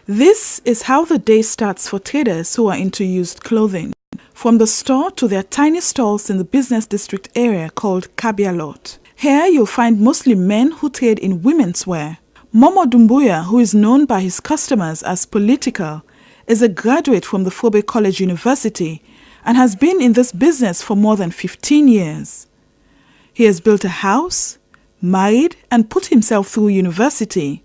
This is how the day starts for traders who are into used clothing. From the store to their tiny stalls in the business district area called Kabia Lot. Here you'll find mostly men who trade in women's wear. Momo Dumbuya, who is known by his customers as Political, is a graduate from the Fobe College University and has been in this business for more than 15 years. He has built a house, married, and put himself through university.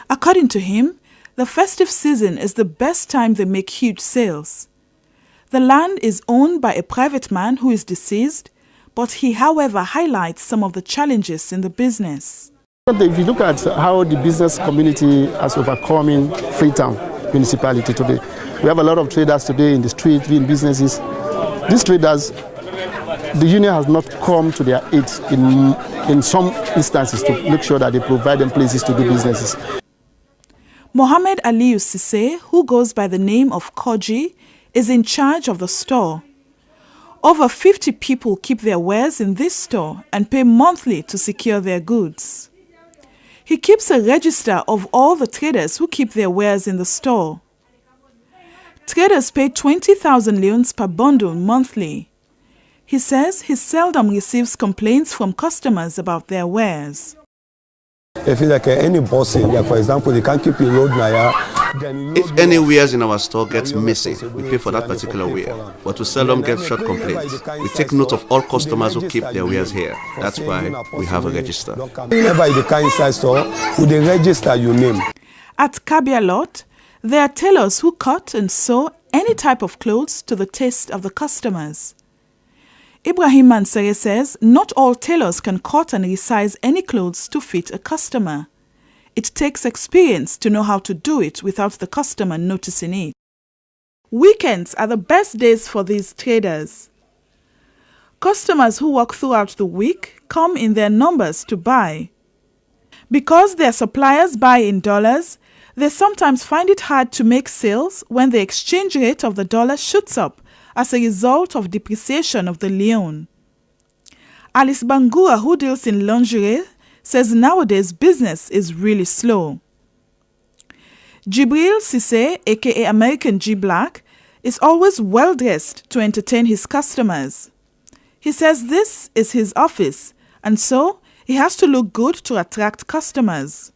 According to him, the festive season is the best time they make huge sales. The land is owned by a private man who is deceased, but he, however, highlights some of the challenges in the business. If you look at how the business community has overcome in Freetown municipality today, we have a lot of traders today in the street doing businesses. These traders, the union has not come to their aid in some instances to make sure that they provide them places to do businesses. Mohamed Aliyu Sise, who goes by the name of Koji, is in charge of the store. Over 50 people keep their wares in this store and pay monthly to secure their goods. He keeps a register of all the traders who keep their wares in the store. Traders pay 20,000 leones per bundle monthly. He says he seldom receives complaints from customers about their wares. If like any bossing, like for example, they can't keep a load now. If any wares in our store gets missing, we pay for that particular ware, but we seldom get short complaints. We take note of all customers who keep their wares here. That's why we have a register. Whenever you come inside store, would they register your name? At Kabia Lot, there are tailors who cut and sew any type of clothes to the taste of the customers. Ibrahim Mansere says not all tailors can cut and resize any clothes to fit a customer. It takes experience to know how to do it without the customer noticing it. Weekends are the best days for these traders. Customers who work throughout the week come in their numbers to buy. Because their suppliers buy in dollars, they sometimes find it hard to make sales when the exchange rate of the dollar shoots up as a result of depreciation of the leone. Alice Bangura, who deals in lingerie, says nowadays business is really slow. Jibril Sise, aka American G Black, is always well dressed to entertain his customers. He says this is his office, and so he has to look good to attract customers.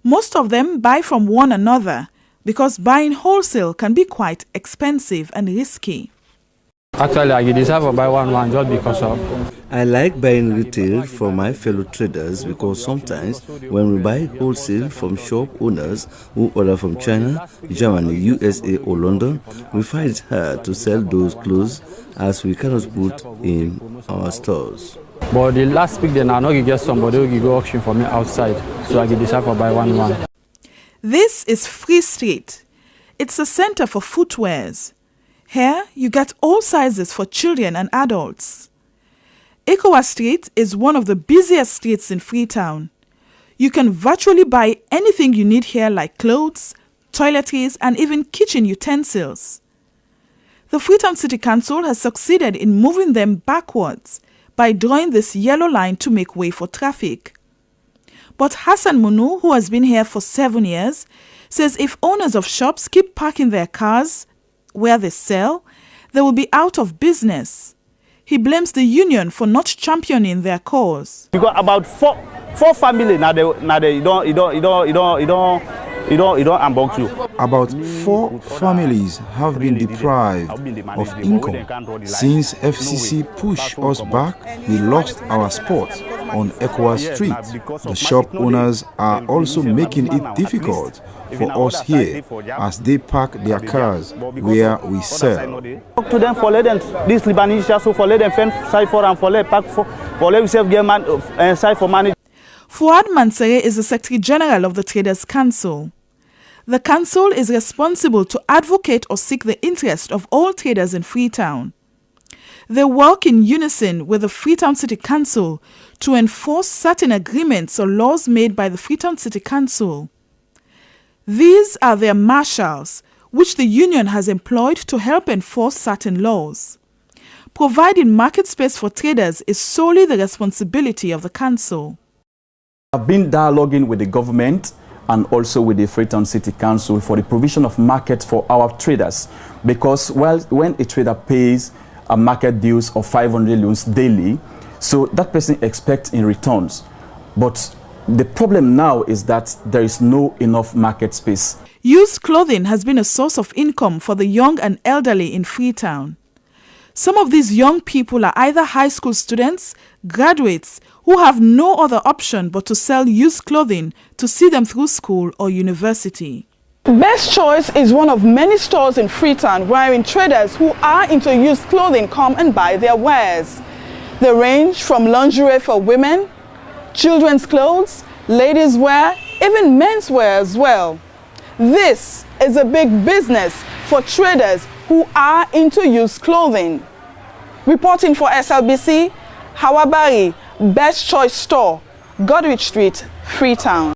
Most of them buy from one another because buying wholesale can be quite expensive and risky. Actually, I deserve to buy one just because of. I like buying retail from my fellow traders because sometimes when we buy wholesale from shop owners who order from China, Germany, USA or London, we find it hard to sell those clothes as we cannot put in our stores. But the last week then I know you get somebody who go auction for me outside, so I deserve to buy one. This is Free Street. It's a center for footwears. Here, you get all sizes for children and adults. Ekowa Street is one of the busiest streets in Freetown. You can virtually buy anything you need here like clothes, toiletries, and even kitchen utensils. The Freetown City Council has succeeded in moving them backwards by drawing this yellow line to make way for traffic. But Hassan Munu, who has been here for 7 years, says if owners of shops keep parking their cars where they sell, they will be out of business. He blames the union for not championing their cause. Because about four families now they don't unbox you. About 4 families have been deprived of income. Since FCC pushed us back, we lost our spot on Ekowa Street. The shop owners are also making it difficult for us here as they park their cars where we sell. Talk to them for let them this Lebanese also for let them fend side for and for let park for let yourself get man side for manage. Fuad Mansere is the Secretary General of the Traders Council. The council is responsible to advocate or seek the interest of all traders in Freetown. They work in unison with the Freetown City Council to enforce certain agreements or laws made by the Freetown City Council. These are their marshals, which the union has employed to help enforce certain laws. Providing market space for traders is solely the responsibility of the council. I've been dialoguing with the government and also with the Freetown City Council for the provision of market for our traders. Because when a trader pays a market dues of 500 loans daily, so that person expects in returns. But the problem now is that there is no enough market space. Used clothing has been a source of income for the young and elderly in Freetown. Some of these young people are either high school students, graduates, who have no other option but to sell used clothing to see them through school or university. Best Choice is one of many stores in Freetown wherein traders who are into used clothing come and buy their wares. They range from lingerie for women, children's clothes, ladies' wear, even men's wear as well. This is a big business for traders who are into used clothing. Reporting for SLBC, Hawabari, Best Choice Store, Godrich Street, Freetown.